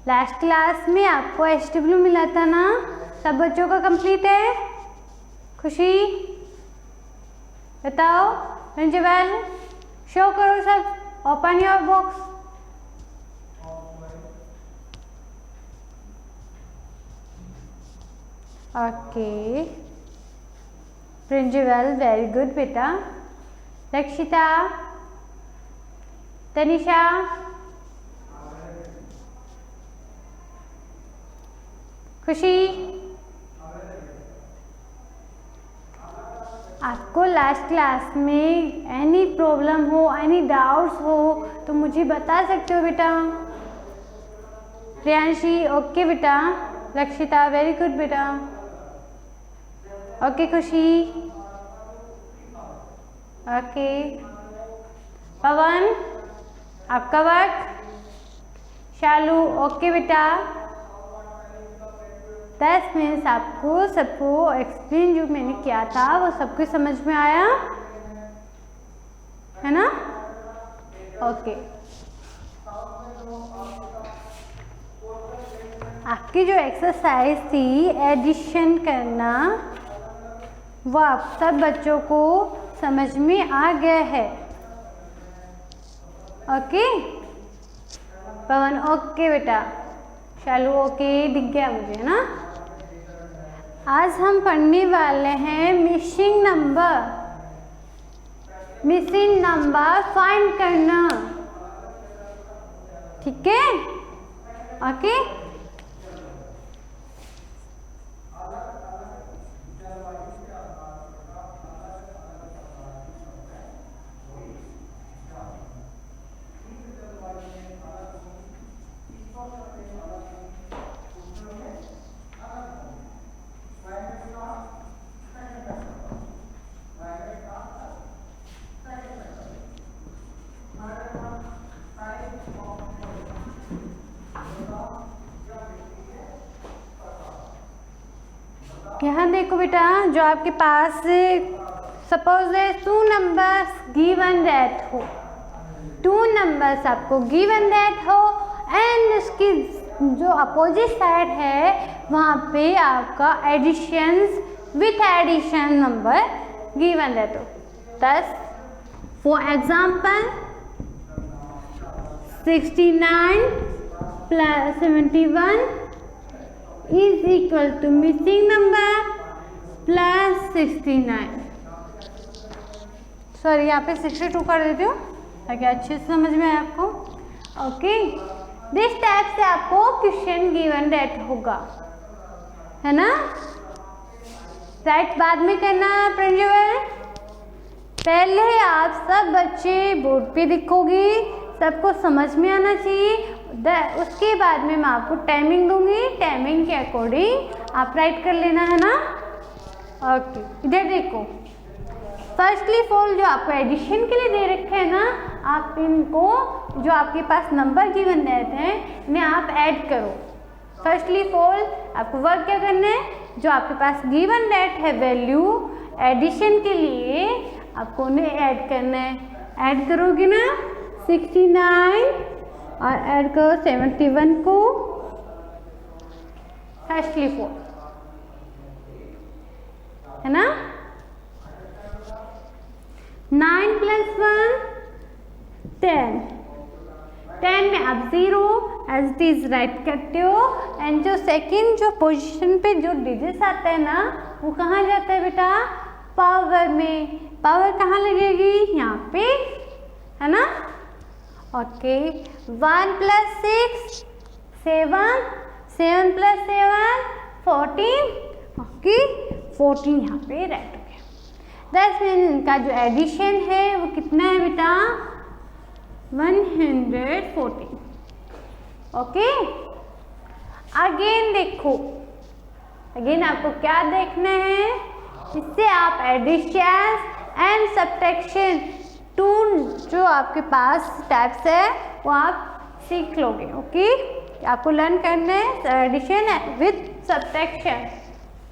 Last class में आपको HW मिला था ना, सब बच्चों का कंप्लीट है? खुशी बताओ, प्रिंसिपल शो करो सब, open your box. Okay principle, very good बेटा। रक्षिता, तनिषा, खुशी, आपको लास्ट क्लास में एनी प्रॉब्लम हो, एनी डाउट्स हो तो मुझे बता सकते हो बेटा। प्रियांशी, ओके बेटा। रक्षिता, वेरी गुड बेटा। ओके खुशी, ओके। पवन, आपका वर्क। शालू, ओके बेटा। 10 मिनट्स आपको सबको एक्सप्लेन जो मैंने किया था वो सबको समझ में आया है ना? ओके। आपकी जो एक्सरसाइज थी एडिशन करना, वो आप सब बच्चों को समझ में आ गया है। ओके पवन, ओके बेटा। शालू, ओके, दिख गया मुझे, है ना? आज हम पढ़ने वाले हैं मिसिंग नंबर फाइंड करना, ठीक है? ओके यहाँ देखो बेटा, जो आपके पास सपोज है 2 नंबर्स गिवन दैट हो, 2 नंबर्स आपको गिवन दैट हो एंड उसकी जो अपोजिट साइड है वहाँ पे आपका additions with addition number given that हो। thus for example 69 plus 71 is equal to missing number plus 69। Sorry, यहाँ पे 62 कर देती हूँ ताकि अच्छे से समझ में आए आपको। ओके, दिस टाइप से आपको क्वेश्चन गिवन दैट होगा, है ना? राइट बाद में करना प्रिंसिपल। पहले आप सब बच्चे बोर्ड पे लिखोगे, सबको समझ में आना चाहिए। उसके बाद में मैं आपको टाइमिंग दूंगी, टाइमिंग के अकॉर्डिंग आप राइट कर लेना, है ना? ओके, इधर देखो, फर्स्टली फॉल जो आपको एडिशन के लिए दे रखे हैं ना, आप इनको जो आपके पास नंबर गिवन रहते हैं इन्हें आप ऐड करो। फर्स्टली फॉल आपको वर्क क्या करना है, जो आपके पास गिवन डेट है वैल्यू एडिशन के लिए आपको उन्हें ऐड करना है। ऐड करोगे ना 69 और ऐड करो 71 को, फर्स्टली फॉल, है ना? 9 + 1 10, 10 में आप 0 एज इट इज राइट करते हो एंड जो सेकंड जो पोजीशन पे जो डिजिट्स आता है ना वो कहाँ जाता है बेटा? पावर में। पावर कहाँ लगेगी? यहाँ पे, है ना? ओके, 1 + 6 7, 7 + 7 14, ओके 14 यहाँ पे राइट हो गया। 10 में इनका जो एडिशन है वो कितना है बेटा? 114। ओके, अगेन देखो, अगेन आपको क्या देखना है, इससे आप एडिशन एंड सब्ट्रैक्शन टू जो आपके पास टाइप्स है वो आप सीख लोगे। ओके, आपको लर्न करना है एडिशन विथ सब्ट्रैक्शन।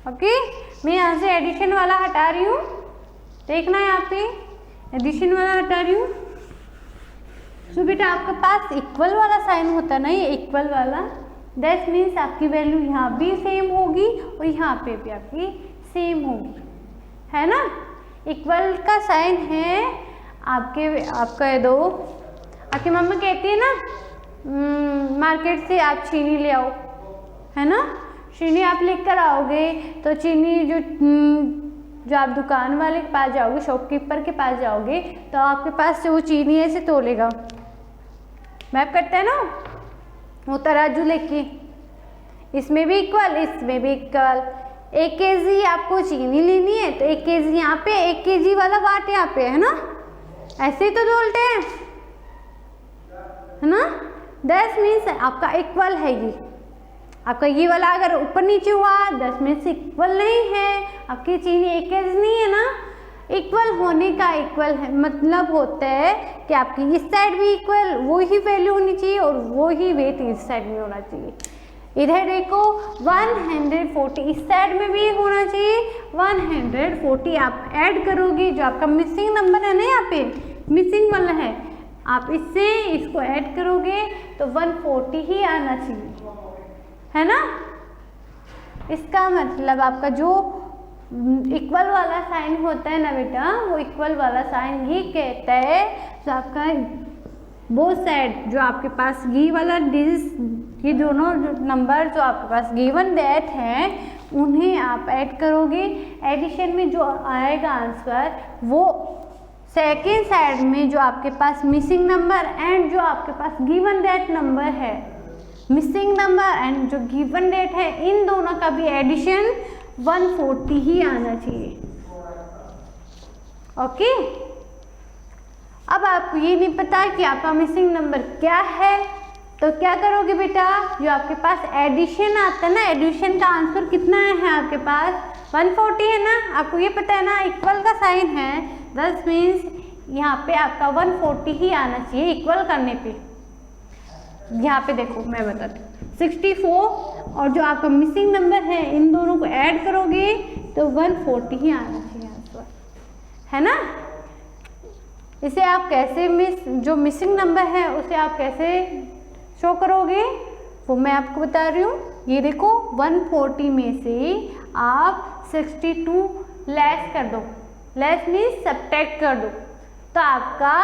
ओके, मैं यहाँ से एडिशन वाला हटा रही हूँ, देखना है यहाँ पे एडिशन वाला हटा रही हूँ। सो बेटा आपके पास इक्वल वाला साइन होता है ना, ये इक्वल वाला, दैट मीन्स आपकी वैल्यू यहाँ भी सेम होगी और यहाँ पे भी आपकी सेम होगी, है ना। इक्वल का साइन है आपका दो। आपकी मम्मा कहती है ना मार्केट से आप चीनी ले आओ, है ना। चीनी आप लेकर आओगे तो चीनी जो आप दुकान वाले के पास जाओगे, शॉपकीपर के पास जाओगे, तो आपके पास से वो चीनी ऐसे तोलेगा, मैप करता है ना वो तराजू लेके, इसमें भी इक्वल इसमें भी इक्वल। 1 kg आपको चीनी लेनी है तो 1 kg यहाँ पे, 1 kg वाला बाट यहाँ पे, है ना। ऐसे ही तो तोलते हैं, है ना। दैट मीन्स आपका इक्वल है ये। आपका ये वाला अगर ऊपर नीचे हुआ दैट मीन्स इक्वल नहीं है। आपकी चीनी 1 kg नहीं है ना। इक्वल होने का इक्वल है मतलब होता है कि आपकी इस साइड भी इक्वल वो ही वैल्यू होनी चाहिए और वो ही वेट इस साइड में होना चाहिए। इधर देखो 140 इस साइड में भी होना चाहिए। 140 आप ऐड करोगे, जो आपका मिसिंग नंबर है ना, यहाँ पे मिसिंग वाला है, आप इससे इसको ऐड करोगे तो 140 ही आना चाहिए, है ना। इसका मतलब आपका जो इक्वल वाला साइन होता है ना बेटा, वो इक्वल वाला साइन ये कहता है तो आपका बोथ साइड जो आपके पास गी वाला डिजिट, ये दोनों नंबर जो आपके पास गिवन दैट हैं उन्हें आप ऐड करोगे। एडिशन में जो आएगा आंसर वो सेकेंड साइड में जो आपके पास मिसिंग नंबर एंड जो आपके पास गिवन दैट नंबर है, मिसिंग नंबर एंड जो गिवन डेट है, इन दोनों का भी एडिशन 140 ही आना चाहिए। ओके। अब आपको ये नहीं पता कि आपका मिसिंग नंबर क्या है तो क्या करोगे बेटा, जो आपके पास एडिशन आता है ना, एडिशन का आंसर कितना है आपके पास 140 है ना। आपको ये पता है ना इक्वल का साइन है, दस मीन्स यहाँ पे आपका 140 ही आना चाहिए इक्वल करने पे। यहाँ पे देखो मैं बताती हूँ 64 और जो आपका मिसिंग नंबर है इन दोनों को ऐड करोगे तो 140 ही आना चाहिए आंसर, है ना। इसे आप कैसे जो मिसिंग नंबर है उसे आप कैसे शो करोगे वो मैं आपको बता रही हूँ। ये देखो 140 में से आप 62 लेस कर दो, लेस मीन्स सब्ट्रैक्ट कर दो, तो आपका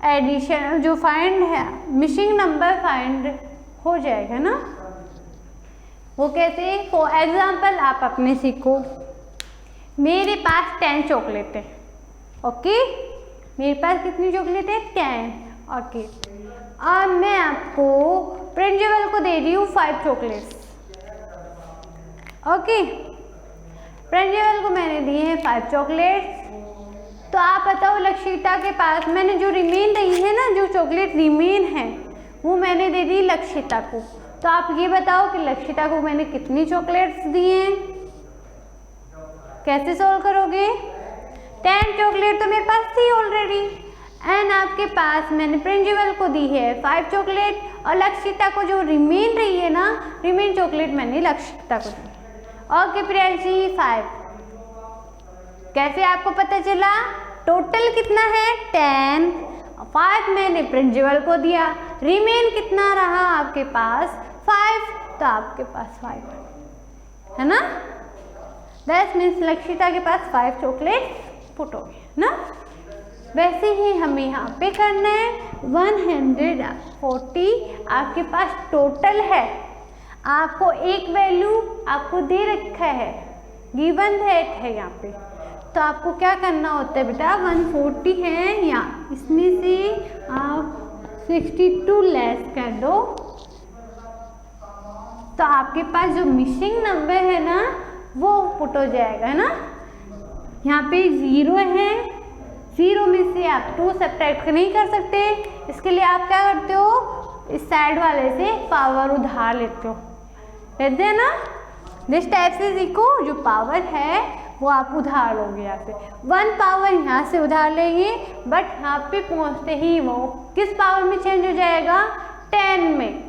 एडिशन जो फाइंड है मिसिंग नंबर फाइंड हो जाएगा ना। वो कैसे, फॉर एग्जाम्पल आप अपने सीखो, मेरे पास 10 चॉकलेट है, ओके। मेरे पास कितनी चॉकलेट है 10, ओके। अब मैं आपको प्रिंसिपल को दे रही हूँ 5 चॉकलेट्स, ओके। प्रिंसिपल को मैंने दिए हैं 5 चॉकलेट्स, तो आप बताओ लक्षिता के पास मैंने जो रिमेन रही है ना, जो चॉकलेट रिमेन है वो मैंने दे दी लक्षिता को। तो आप ये बताओ कि लक्षिता को मैंने कितनी चॉकलेट्स दिए हैं, कैसे सोल्व करोगे। 10 चॉकलेट तो मेरे पास थी ऑलरेडी एंड आपके पास मैंने प्रिंसिपल को दी है 5 चॉकलेट और लक्षिता को जो रिमेन रही है ना, रिमेन चॉकलेट मैंने लक्षिता को दी। ओके प्रियांशी 5। कैसे आपको पता चला, टोटल कितना है 10, 5 मैंने प्रिंसिपल को दिया, रिमेन कितना रहा आपके पास 5, तो आपके पास 5 है ना। दैट मीन्स लक्षिता के पास 5 चॉकलेट पुट हो गए ना। वैसे ही हमें यहाँ पे करना है 140 आपके पास टोटल है, आपको एक वैल्यू आपको दे रखा है, गिवन दैट है यहाँ पे, तो आपको क्या करना होता है बेटा 140 है यहाँ, इसमें से आप 62 लेस कर दो, तो आपके पास जो मिसिंग नंबर है ना वो पुट हो जाएगा, है ना। यहाँ पे 0 है, 0 में से आप 2 सब्ट्रैक्ट नहीं कर सकते, इसके लिए आप क्या करते हो, इस साइड वाले से पावर उधार लेते हो, लेते हैं ना। जिस टाइप से सीखो, जो पावर है वो आप उधार लोगे, यहाँ पे 1 पावर यहाँ से उधार लेंगे, बट यहाँ पे पहुँचते ही वो किस पावर में चेंज हो जाएगा 10 में।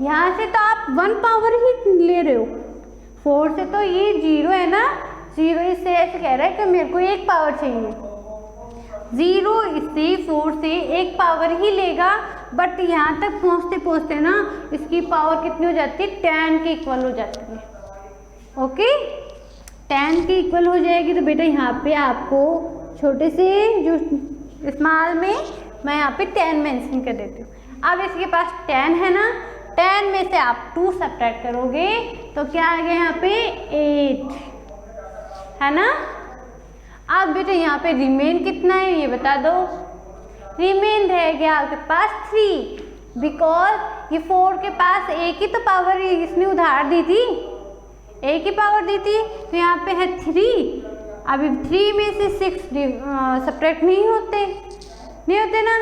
यहाँ से तो आप 1 पावर ही ले रहे हो, 4 से तो ये 0 है ना, 0 इससे ऐसे कह रहा है कि मेरे को 1 पावर चाहिए, 0 इससे 4 से 1 पावर ही लेगा, बट यहाँ तक पहुँचते पहुँचते ना इसकी पावर कितनी हो जाती है, 10 के इक्वल हो जाती है। ओके 10 के इक्वल हो जाएगी। तो बेटा यहाँ पे आपको छोटे से जो स्मॉल में मैं यहाँ पे 10 मेंशन कर देती हूँ। अब इसके पास 10 है ना, 10 में से आप 2 सब्ट्रैक्ट करोगे तो क्या आ गया यहाँ पे 8 है ना। अब बेटा यहाँ पे रिमेन कितना है ये बता दो। रिमेन रहेगा आपके पास 3, बिकॉज ये 4 के पास एक ही तो पावर इसने उधार दी थी, एक ही पावर दी थी, तो यहाँ पे है 3। अभी 3 में से 6 सब्ट्रैक्ट नहीं होते ना,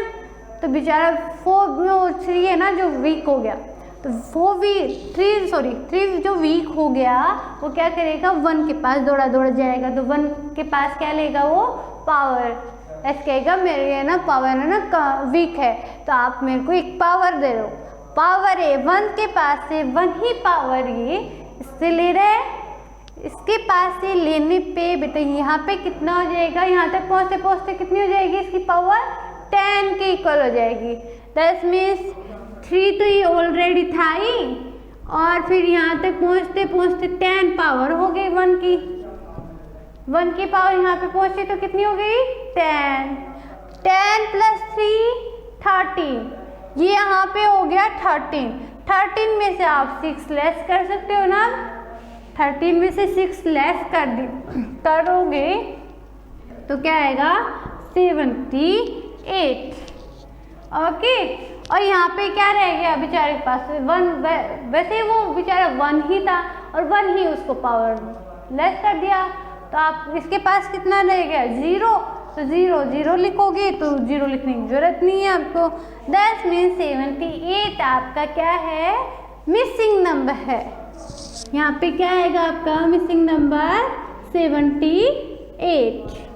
तो बेचारा 3 है ना जो वीक हो गया, तो 3 जो वीक हो गया वो क्या करेगा, 1 के पास दौड़ा जाएगा। तो 1 के पास क्या लेगा वो पावर, ऐसे कहेगा मेरे है ना पावर है ना वीक है, तो आप मेरे को एक पावर दे दो। पावर है 1 के पास से 1 ही पावर ये इससे ले रहे हैं, इसके पास से लेने पे बेटा यहाँ पे कितना हो जाएगा, यहाँ तक पहुँचते पहुँचते कितनी हो जाएगी इसकी पावर 10 के इक्वल हो जाएगी। दैट मीन्स 3 तो ये ऑलरेडी था ही, और फिर यहाँ तक पहुँचते पहुँचते 10 पावर हो गई 1 की। 1 की पावर यहाँ पे पहुँची तो कितनी हो गई 10। 10 + 3 13, ये यहाँ पे हो गया 13। 13 में से आप 6 लेस कर सकते हो ना, 13 में से 6 लेस करोगे तो क्या आएगा 78। ओके, और यहाँ पे क्या रह गया बेचारे के पास 1, वैसे वो बेचारा 1 ही था और 1 ही उसको पावर लेस कर दिया, तो आप इसके पास कितना रह गया 0, तो 0 लिखोगे तो 0 लिखने की जरूरत नहीं है आपको। दैट मीन्स 78 आपका क्या है मिसिंग नंबर है। यहाँ पे क्या आएगा आपका मिसिंग नंबर 78।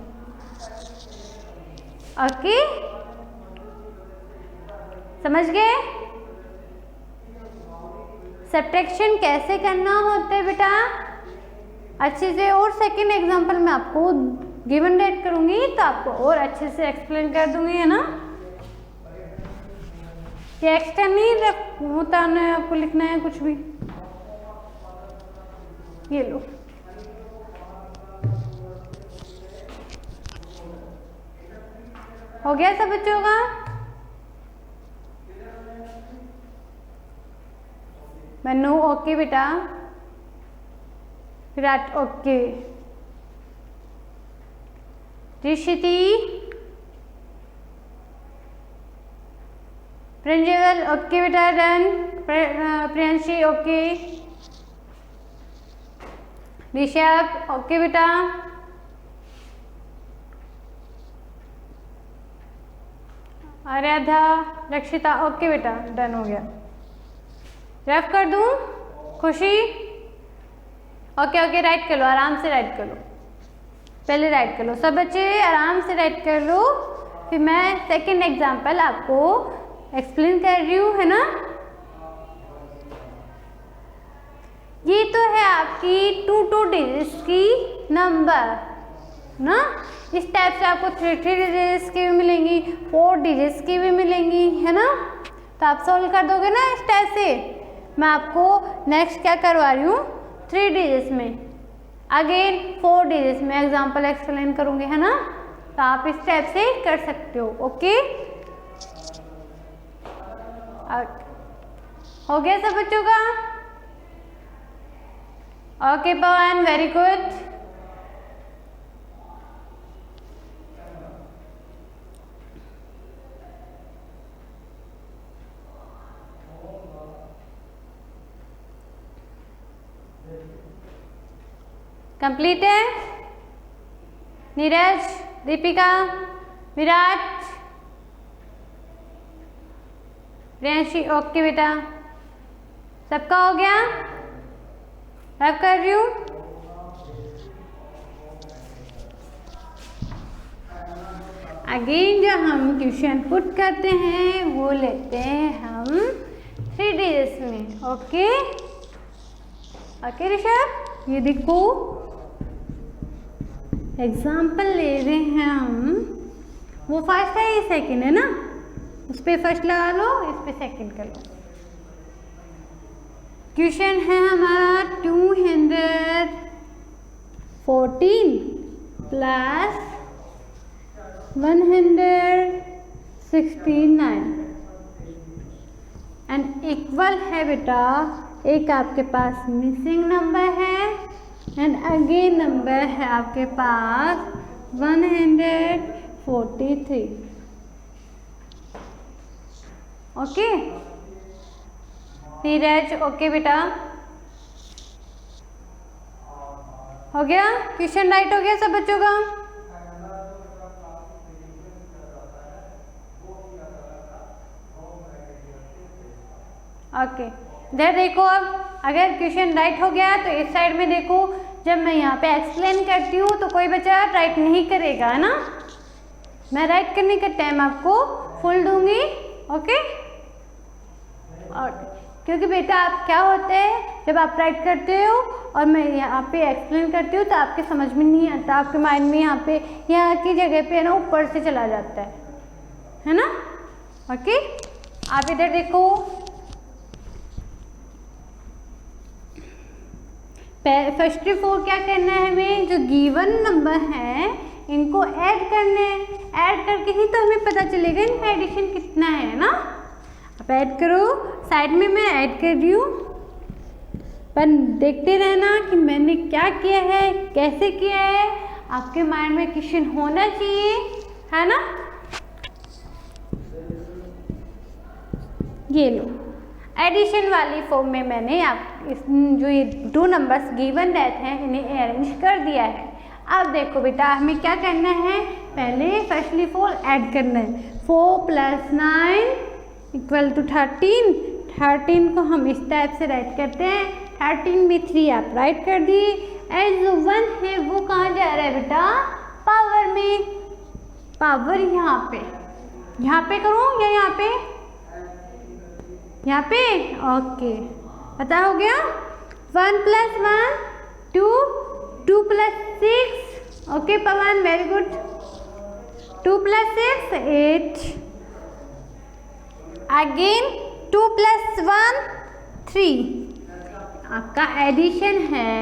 ओके समझ गए सब्ट्रैक्शन कैसे करना होता है बेटा अच्छे से। और सेकंड एग्जांपल में आपको गिवन डेट करूंगी तो आपको और अच्छे से एक्सप्लेन कर दूंगी, है ना। ये एक्स्ट्रा नहीं बताना है आपको, लिखना है कुछ भी। ये लो हो गया सब बच्चों का। मनु ओके बेटा, विराट ओके, ऋषिति, प्रिंजल ओके बेटा done, Priyanshi okay, Rishabh okay बेटा, आराधा, रक्षिता ओके बेटा डन हो गया। रफ कर दूं खुशी ओके ओके राइट कर लो, आराम से राइट कर लो, पहले राइट कर लो सब बच्चे आराम से राइट कर लो, फिर मैं सेकंड एग्जांपल आपको एक्सप्लेन कर रही हूँ, है ना। ये तो है आपकी 2 डिजिट्स की नंबर ना। इस टाइप से आपको 3 डिजिट्स की भी मिलेंगी, 4 डिजिट्स की भी मिलेंगी, है ना। तो आप सॉल्व कर दोगे ना इस टाइप से। मैं आपको नेक्स्ट क्या करवा रही हूँ 3 डिजिट्स में, अगेन 4 डिजिट्स में एग्जांपल एक्सप्लेन करूँगी, है ना। तो आप इस टाइप से कर सकते हो। ओके हो गया सब बच्चों का। ओके पवन वेरी गुड। कंप्लीट है। नीरज, दीपिका, विराट, प्रियांशी ओके बेटा, सबका हो गया। अब कर रही हूँ अगेन जो हम क्वेश्चन पुट करते हैं वो लेते हैं हम 3 डिजिट्स में। ओके ओके ऋषभ, ये देखो एग्जाम्पल ले रहे हैं हम, वो फर्स्ट है ये सेकंड है ना। उस पर फर्स्ट लगा लो, इस पर सेकंड कर लो। क्वेश्चन है हमारा 214 प्लस 169 एंड इक्वल है बेटा, एक आपके पास मिसिंग नंबर है एंड अगेन नंबर है आपके पास 143। ओके नीरज, ओके बेटा, हो गया क्वेश्चन राइट हो गया सब बच्चों का। ओके इधर देखो, अब अगर क्वेश्चन राइट हो गया तो इस साइड में देखो, जब मैं यहाँ पे एक्सप्लेन करती हूँ तो कोई बच्चा राइट नहीं करेगा, है ना। मैं राइट करने का टाइम आपको फुल दूंगी। ओके और क्योंकि बेटा आप क्या होते हैं, जब आप राइट करते हो और मैं यहाँ पे एक्सप्लेन करती हूँ तो आपके समझ में नहीं आता, आपके माइंड में यहाँ की जगह पे ना ऊपर से चला जाता है ना। ओके आप इधर देखो, फर्स्ट ऑफ ऑल क्या करना है हमें, जो गिवन नंबर है इनको ऐड करने हैं, ऐड करके ही तो हमें पता चलेगा इनका एडिशन कितना है ना। आप ऐड करो, साइड में मैं ऐड कर रही हूँ, पर देखते रहना कि मैंने क्या किया है, कैसे किया है, आपके माइंड में क्वेश्चन होना चाहिए, है ना। ये लो एडिशन वाली फॉर्म में मैंने जो ये 2 नंबर्स गिवन रहते हैं इन्हें अरेंज कर दिया है। अब देखो बेटा हमें क्या करना है, पहले फर्स्टली फॉर ऐड करना है। 4 + 9 = 13। 13 को हम इस टाइप से राइट करते हैं, 13 में 3 आप राइट कर दिए, एंड जो 1 है वो कहाँ जा रहा है बेटा, पावर में। पावर यहाँ पे करूँ या यहाँ पे, यहाँ पे। ओके पता हो गया, 1 + 1 2, 2 + 6। ओके पवन वेरी गुड, 2 + 6 8, अगेन 2 + 1 3। आपका एडिशन है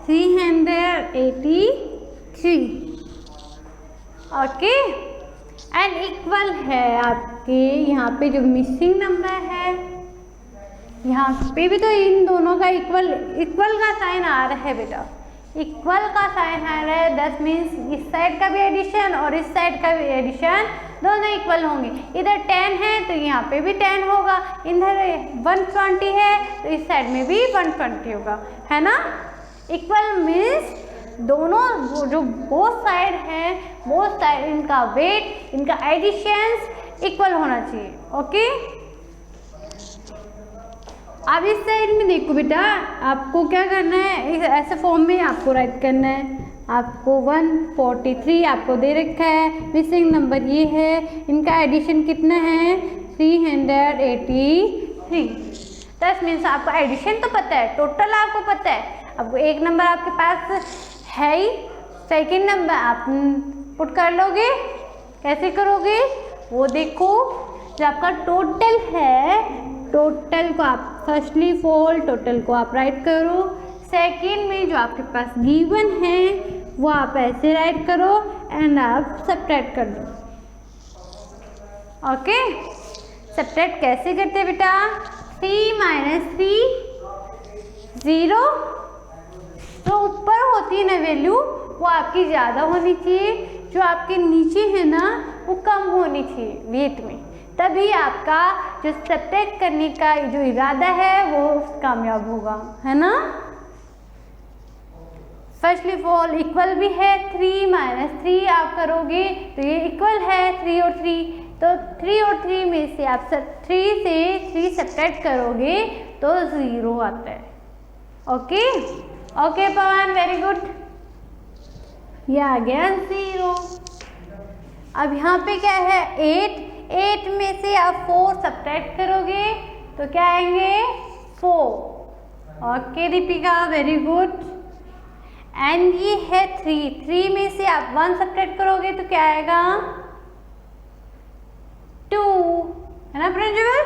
383। ओके एंड इक्वल है आपके यहाँ पे जो मिसिंग नंबर है, यहाँ पे भी तो इन दोनों का इक्वल का साइन आ रहा है बेटा, इक्वल का साइन आ रहा है। 10 मीन्स इस साइड का भी एडिशन और इस साइड का भी एडिशन दोनों इक्वल होंगे। इधर 10 है तो यहाँ पे भी 10 होगा, इधर 120 है तो इस साइड में भी 120 होगा, है ना। इक्वल मीन्स दोनों जो बोथ साइड हैं, बोथ साइड इनका वेट, इनका एडिशंस इक्वल होना चाहिए। ओके अब इस साइड में देखो बेटा, आपको क्या करना है, ऐसे फॉर्म में आपको राइट करना है। आपको 143 आपको दे रखा है, मिसिंग नंबर ये है, इनका एडिशन कितना है 383। 10 मीन्स आपको एडिशन तो पता है, टोटल आपको पता है। अब एक नंबर आपके पास है ही, सेकेंड नंबर आप पुट कर लोगे, कैसे करोगे वो देखो। जो आपका टोटल है, टोटल को आप फर्स्टली फॉल टोटल को आप राइट करो, सेकेंड में जो आपके पास गिवन है वो आप ऐसे राइट करो एंड आप सब्ट्रैक्ट कर दो। ओके सब्ट्रैक्ट कैसे करते हैं बेटा, 3 - 3 0, तो ऊपर होती है ना वैल्यू वो आपकी ज़्यादा होनी चाहिए, जो आपके नीचे है ना वो कम होनी चाहिए वेट में, तभी आपका जो सब्ट्रैक्ट करने का जो इरादा है वो कामयाब होगा, है ना। फर्स्टली फॉल इक्वल भी है, 3 - 3 आप करोगे तो ये इक्वल है 3 और 3, तो 3 और 3 में से आप 3 से 3 सब्ट्रैक्ट करोगे तो 0 आता है। ओके ओके पवन वेरी गुड, ये आ गया 0। अब यहाँ पे क्या है 8 में से आप 4 सब्ट्रैक्ट करोगे तो क्या आएंगे 4। Okay Deepika very good, and ये है 3 में से आप 1 सब्ट्रैक्ट करोगे तो क्या आएगा 2। है ना प्रिंसिपल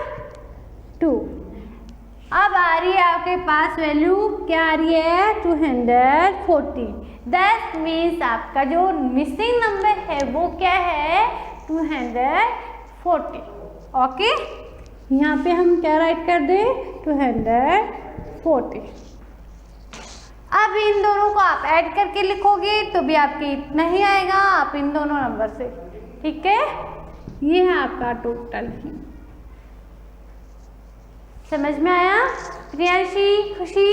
2। अब आ रही है आपके पास वैल्यू, क्या आ रही है 240। दैट मीन्स आपका जो मिसिंग नंबर है वो क्या है 240। ओके, यहाँ पे हम क्या राइट कर दें 240। अब इन दोनों को आप ऐड करके लिखोगे तो भी आपके इतना ही आएगा, आप इन दोनों नंबर से, ठीक है। ये है आपका टोटल। समझ में आया प्रियांशी, खुशी,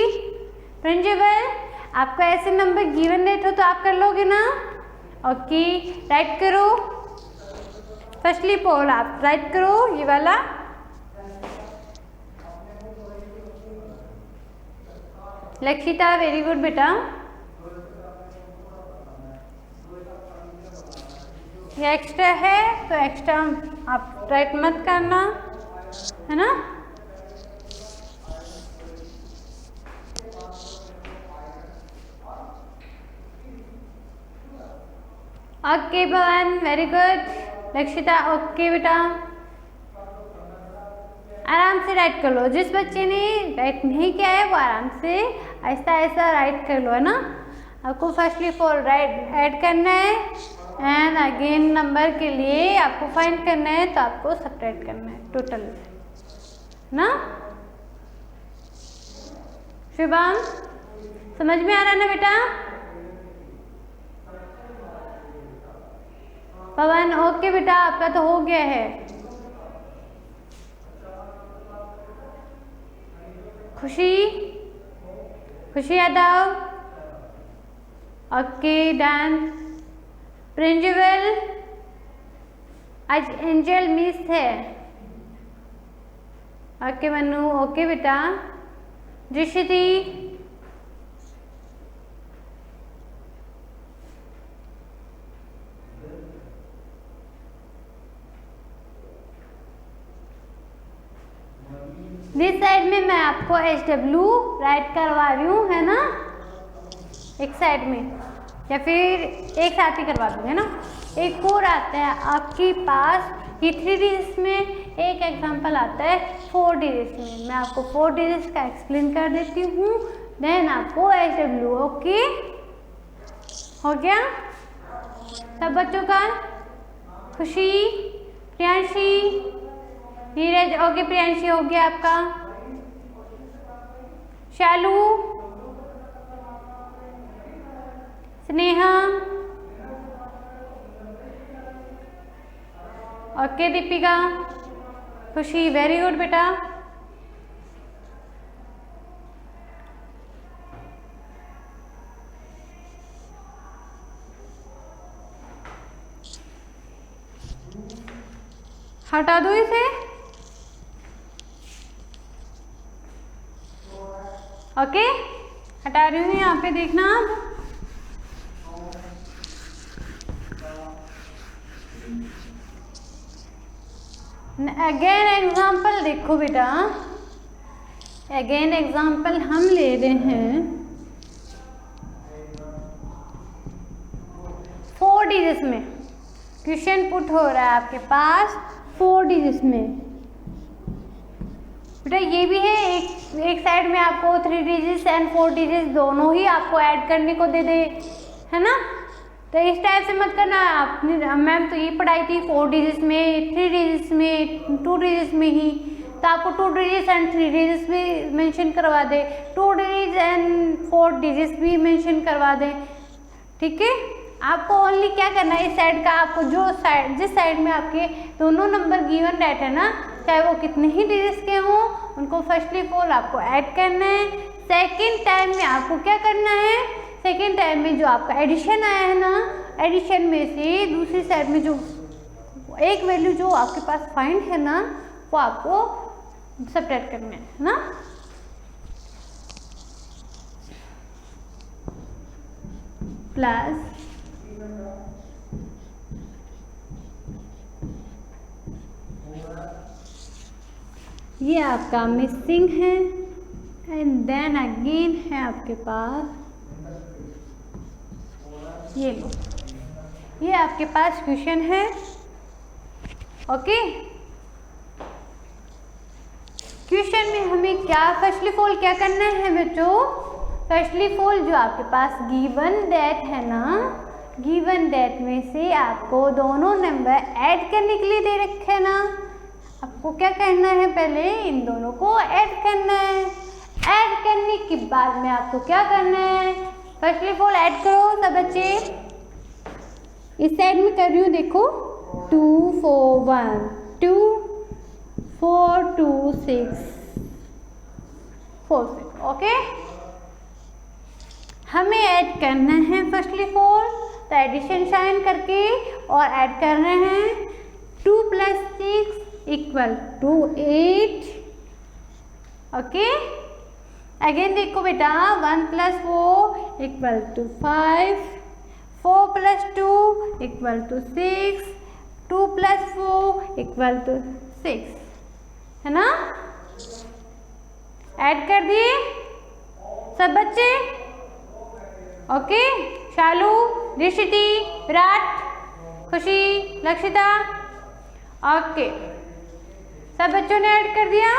प्रिंसिपल? आपको ऐसे नंबर गिवन रहते हो तो आप कर लोगे ना। ओके, राइट करो। फर्स्टली पोल आप राइट करो ये वाला। लक्षिता वेरी गुड बेटा। ये एक्स्ट्रा है तो एक्स्ट्रा आप राइट मत करना, है ना। ओके भवन वेरी गुड। लक्षिता ओके बेटा, आराम से राइट कर लो। जिस बच्चे ने राइट नहीं किया है वो आराम से ऐसा ऐसा राइट कर लो, है ना। आपको फर्स्टली फोर राइट ऐड करना है एंड अगेन नंबर के लिए आपको फाइंड करना है तो आपको सब्ट्रैक्ट करना है टोटल, ना। शुभम समझ में आ रहा है ना बेटा? पवन ओके बेटा, आपका तो हो गया है। खुशी, खुशी यादव ओके डन। प्रिंसिपल आज एंजल मिस है। ओके मनु ओके बेटा। दृष्टि दिस साइड में मैं आपको SW राइट करवा रही हूँ, है ना, एक साइड में, या फिर एक साथ ही करवा दूँगी ना। एक और आता है आपके पास ये 3 डिजिट्स में, एक एग्जांपल आता है 4 डिजिट्स में। मैं आपको 4 डिजिट्स का एक्सप्लेन कर देती हूँ, देन आपको SW। ओके हो गया सब बच्चों का? खुशी, प्रियांशी, नीरज ओके। प्रियांशी हो गया आपका। शालू, स्नेहा ओके। दीपिका, खुशी वेरी गुड बेटा। हटा दो इसे। ओके हटा रही हूँ, यहाँ पे देखना आप। अगेन एग्जाम्पल देखो बेटा, अगेन एग्जाम्पल हम ले रहे हैं 4 डिजिट्स में। क्वेश्चन पुट हो रहा है आपके पास 4 डिजिट्स में बेटा। ये भी है एक साइड में आपको 3 डिजिट्स एंड 4 डिजिट्स दोनों ही आपको ऐड करने को दे दे, है ना। तो इस टाइप से मत करना। आपने मैम तो ये पढ़ाई थी 4 डिजिट्स में, 3 डिजिट्स में, 2 डिजिट्स में ही, तो आपको 2 डिजिट्स एंड 3 डिजिट्स भी मेंशन करवा दे, 2 डिजिट्स एंड 4 डिजिट्स भी मेंशन करवा दे, ठीक है। आपको ओनली क्या करना है, इस साइड का आपको जो साइड, जिस साइड में आपके दोनों नंबर गिवन रहते हैं ना, चाहे वो कितने ही डिजिट्स के हों, उनको फर्स्टली पोल आपको ऐड करना है। सेकेंड टाइम में आपको क्या करना है, सेकेंड टाइम में जो आपका एडिशन आया है ना, एडिशन में से दूसरी साइड में जो एक वैल्यू जो आपके पास फाइंड है ना, वो आपको सब्ट्रैक्ट करना है ना। प्लस ये आपका मिसिंग है एंड देन अगेन है आपके पास ये लो, ये आपके पास क्वेश्चन है। ओके क्वेश्चन में हमें क्या फर्स्ट ऑफ ऑल क्या करना है बच्चों, फर्स्ट ऑफ ऑल जो आपके पास गिवन दैट है ना, गिवन दैट में से आपको दोनों नंबर ऐड करने के लिए दे रखे हैं ना, आपको क्या करना है, पहले इन दोनों को ऐड करना है। ऐड करने के बाद में आपको क्या करना है, फर्स्ट ऑफ ऑल ऐड करो सब बच्चे। इस साइड में कर रही हूँ, देखो 2 4 1 2 4 2 6 4 6, ओके। हमें ऐड करना है फर्स्ट ऑफ ऑल, तो एडिशन साइन करके और ऐड करना है 2 + 6 = 8, ओके। अगेन देखो बेटा 1 + 4 = 5, 4 + 2 = 6, 2 + 4 = 6, है ना। ऐड कर दिए सब बच्चे, ओके। शालू, ऋषिति, विराट, खुशी, लक्षिता, ओके, सब बच्चों ने ऐड कर दिया।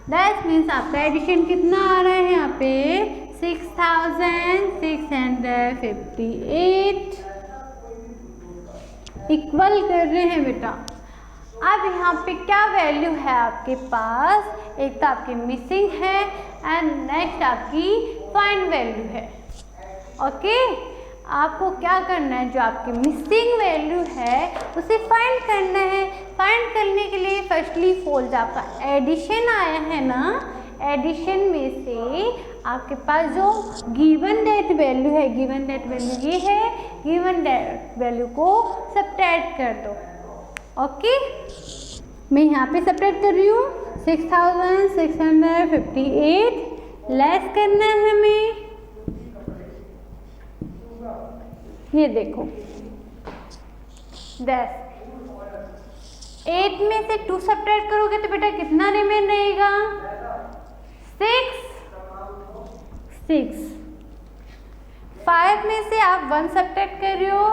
दैट मीन्स आपका एडिशन कितना आ रहा है यहाँ पे 6658 इक्वल कर रहे हैं बेटा। अब यहाँ पे क्या वैल्यू है आपके पास, एक तो आपकी मिसिंग है एंड नेक्स्ट आपकी फाइंड वैल्यू है, ओके। आपको क्या करना है, जो आपकी मिसिंग वैल्यू है उसे फाइंड करना है। फाइंड करने के लिए फर्स्टली ऑल जो आपका एडिशन आया है ना, एडिशन में से आपके पास जो गिवन दैट वैल्यू है, गिवन दैट वैल्यू ये है, गिवन दैट वैल्यू को सब्ट्रैक्ट कर दो, ओके। मैं यहाँ पे सब्ट्रैक्ट कर रही हूँ 6658 लेस करना है हमें, ये देखो 10, 8 में से 2 सब्ट्रैक्ट करोगे तो बेटा कितना रिमेन रहेगा 6, 5 में से आप 1 सब्ट्रैक्ट कर रहे हो,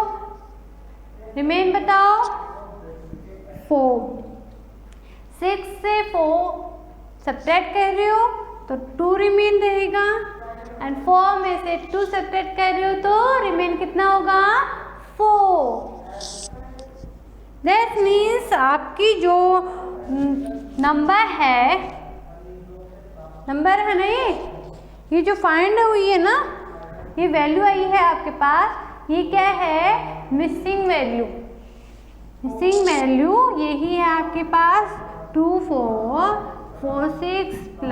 रिमेन बताओ 4, 6 से 4 सब्ट्रैक्ट कर रहे हो तो 2 रिमेन रहेगा, एंड 4 में से 2 सब्ट्रैक्ट कर रहे हो तो रिमेन कितना होगा 4। दैट मीन्स आपकी जो नंबर है ना, ये जो फाइंड हुई है ना, ये वैल्यू आई है आपके पास, ये क्या है मिसिंग वैल्यू। मिसिंग वैल्यू यही है आपके पास 2 4 4 6 +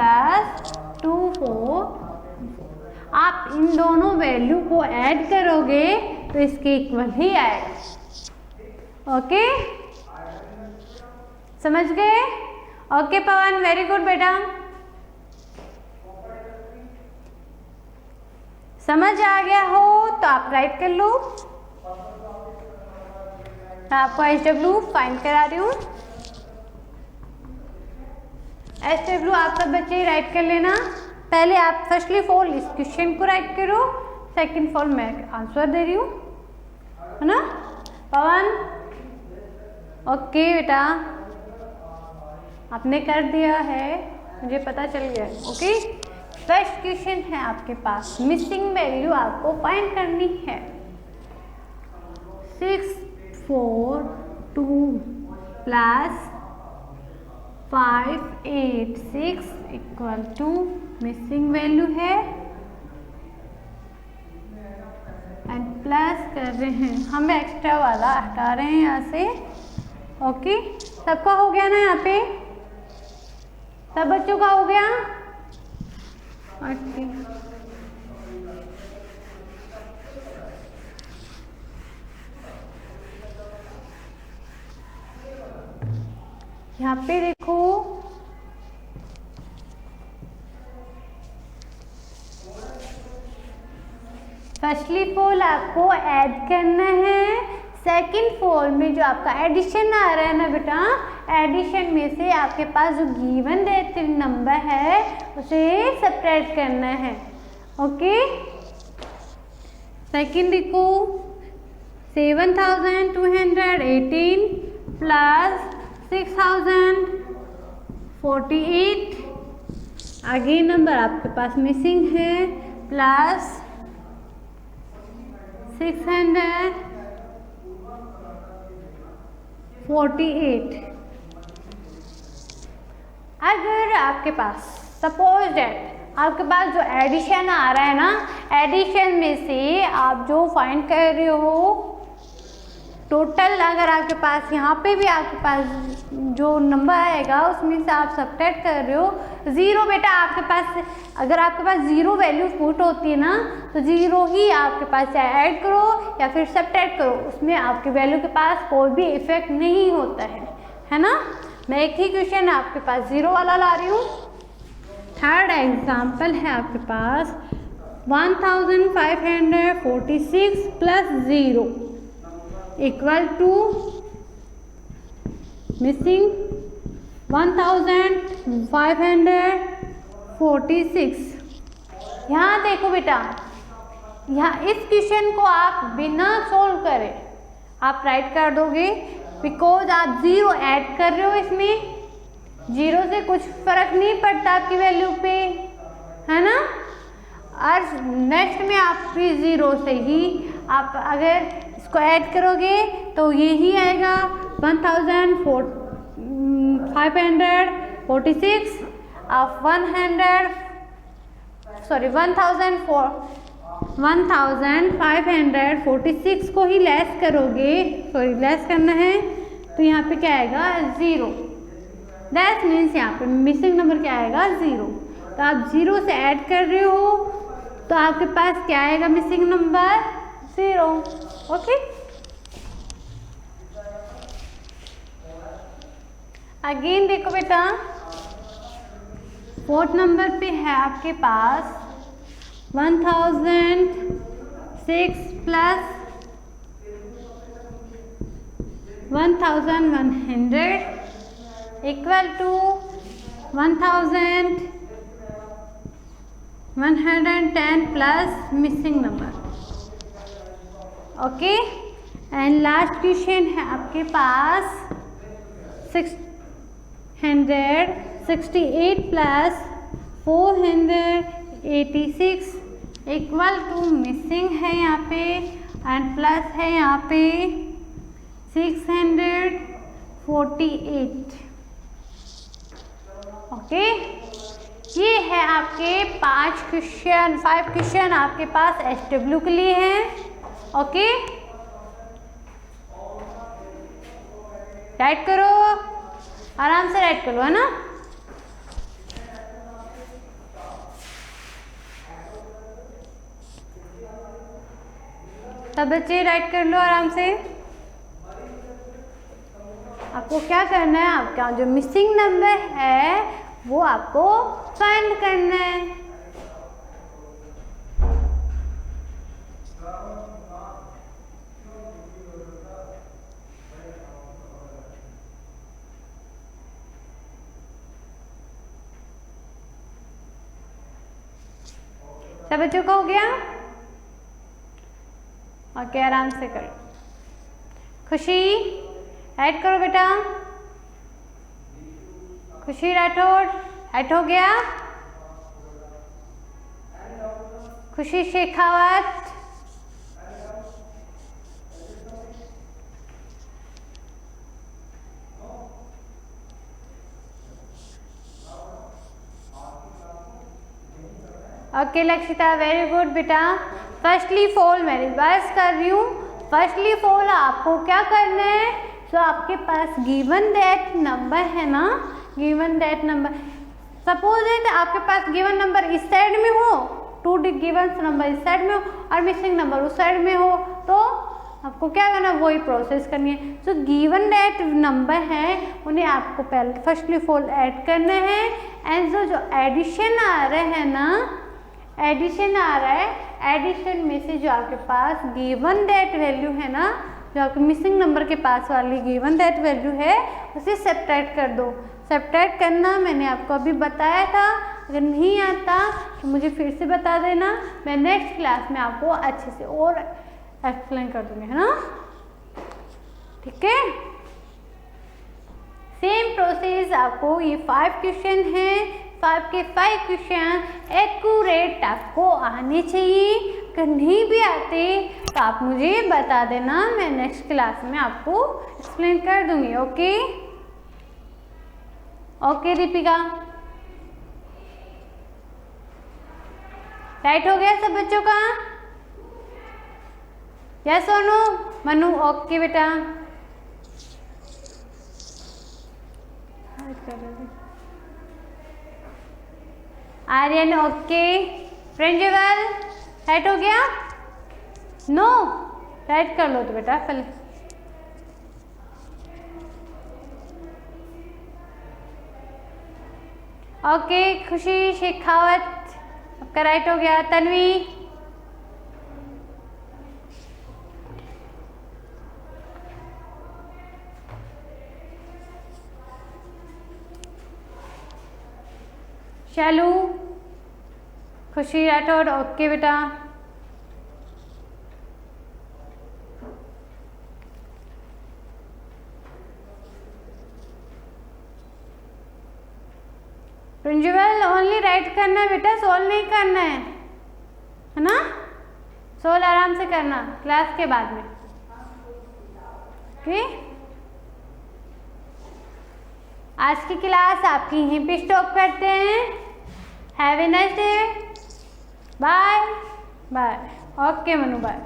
2 4। आप इन दोनों वैल्यू को ऐड करोगे तो इसके इक्वल ही आएगा, ओके। समझ गए, ओके पवन, वेरी गुड बेटा। समझ आ गया हो तो आप राइट कर लो। मैं आपको SW फाइंड करा रही हूँ। SW आप सब बच्चे राइट कर लेना। पहले आप फर्स्टली ऑल इस क्वेश्चन को राइट करो, सेकंड फॉल मैं आंसर दे रही हूँ, है ना पवन। ओके बेटा, आपने कर दिया है, मुझे पता चल गया, ओके। फर्स्ट क्वेश्चन है आपके पास, मिसिंग वैल्यू आपको फाइंड करनी है। 6 4 2 + 5 8 6 = मिसिंग वैल्यू है, एंड प्लस कर रहे हैं, हम एक्स्ट्रा वाला हटा रहे हैं यहाँ से, ओके। सबका हो गया ना, यहाँ पे सब बच्चों का हो गया, ओके। यहाँ पे देखो फर्स्टली फॉल आपको ऐड करना है, सेकंड फॉल में जो आपका एडिशन आ रहा है ना बेटा, एडिशन में से आपके पास जो गिवन दैट नंबर है उसे सब्ट्रैक्ट करना है, ओके। सेकंड देखो 7218 + 6048 अगेन नंबर आपके पास मिसिंग है प्लस 648। अगर आपके पास सपोज दैट आपके पास जो एडिशन आ रहा है ना, एडिशन में से आप जो फाइंड कर रहे हो टोटल, अगर आपके पास यहाँ पे भी आपके पास जो नंबर आएगा उसमें से आप सब्ट्रैक्ट कर रहे हो ज़ीरो, बेटा आपके पास अगर आपके पास ज़ीरो वैल्यू पुट होती है ना तो ज़ीरो ही आपके पास चाहे ऐड करो या फिर सब्ट्रैक्ट करो, उसमें आपके वैल्यू के पास कोई भी इफेक्ट नहीं होता है ना। मैं एक ही क्वेश्चन आपके पास ज़ीरो वाला ला रही हूँ। थर्ड एग्जाम्पल है आपके पास 1546 प्लस 0 इक्वल टू मिसिंग 1546। यहाँ देखो बेटा, यहाँ इस क्वेश्चन को आप बिना सोल्व करे आप राइट कर दोगे, बिकॉज आप ज़ीरो ऐड कर रहे हो, इसमें ज़ीरो से कुछ फर्क नहीं पड़ता आपकी वैल्यू पे, है ना। और नेक्स्ट में आप भी ज़ीरो से ही आप अगर इसको ऐड करोगे तो यही आएगा 1546 आप 1546 को ही लेस करोगे, लेस करना है तो यहाँ पे क्या आएगा ज़ीरो। दैट मीन्स यहाँ पे मिसिंग नंबर क्या आएगा ज़ीरो। तो आप ज़ीरो से ऐड कर रहे हो तो आपके पास क्या आएगा missing number zero. Okay, again देखो बेटा, फोर्थ नंबर पे है आपके पास 1006 plus 1100 equal to 1110 plus missing number. Okay, and last question है आपके पास 668 प्लस 486 इक्वल टू मिसिंग है यहाँ पे एंड प्लस है यहाँ पे 648। ओके, ये है आपके 5 क्वेश्चन आपके पास SW के लिए हैं। ओके, राइट करो, आराम से राइट करो, है ना। सब बच्चे राइट कर लो आराम से। आपको क्या करना है, आपका जो मिसिंग नंबर है वो आपको फाइंड करना है। सब बच्चों का हो गया? ओके, आराम से करो। खुशी ऐड करो बेटा, खुशी राठौड़ ऐड हो गया। खुशी Shekhawat, okay Lakshita, very good बेटा। फर्स्टली फोल मैं रिवाइज कर रही हूँ। फर्स्टली फोल आपको क्या करना है, तो आपके पास गिवन दैट नंबर है ना, गिवन दैट नंबर, सपोज है आपके पास गिवन नंबर इस साइड में हो, टू गिवन नंबर इस साइड में हो और मिसिंग नंबर उस साइड में हो, तो आपको क्या करना है, वही प्रोसेस करनी है। जो गिवन दैट नंबर है उन्हें आपको पहले फर्स्टली फोल ऐड करना है एंड जो एडिशन आ रहा है ना, एडिशन आ रहा है, एडिशन में से जो आपके पास गिवन दैट वैल्यू है ना, जो आपके मिसिंग नंबर के पास वाली गिवन दैट वैल्यू है उसे सब्ट्रैक्ट कर दो। सब्ट्रैक्ट करना मैंने आपको अभी बताया था, अगर नहीं आता तो मुझे फिर से बता देना, मैं नेक्स्ट क्लास में आपको अच्छे से और एक्सप्लेन कर दूँगी, है ना। ठीक है, सेम प्रोसेस आपको ये 5 क्वेश्चन हैं 5 के 5 क्वेश्चन एक्यूरेट आपको आने चाहिए। अगर नहीं भी आते तो आप मुझे बता देना, मैं नेक्स्ट क्लास में आपको एक्सप्लेन कर दूंगी। ओके ओके दीपिका, राइट हो गया सब बच्चों का? यस सोनू मनु ओके बेटा। आर्यन ओके, प्रिंसिपल राइट हो गया? नो राइट कर लो तो बेटा पहले। ओके खुशी शेखावत आपका राइट हो गया। तन्वी शालू खुशी राठौड़ ओके बेटा। प्रिंसिपल ओनली राइट करना है बेटा, सोल्व नहीं करना है ना? सोल्व आराम से करना क्लास के बाद में। ओके आज की क्लास आपकी यहीं पे स्टॉप करते हैं। Have a nice day, bye bye. Okay Manu bye.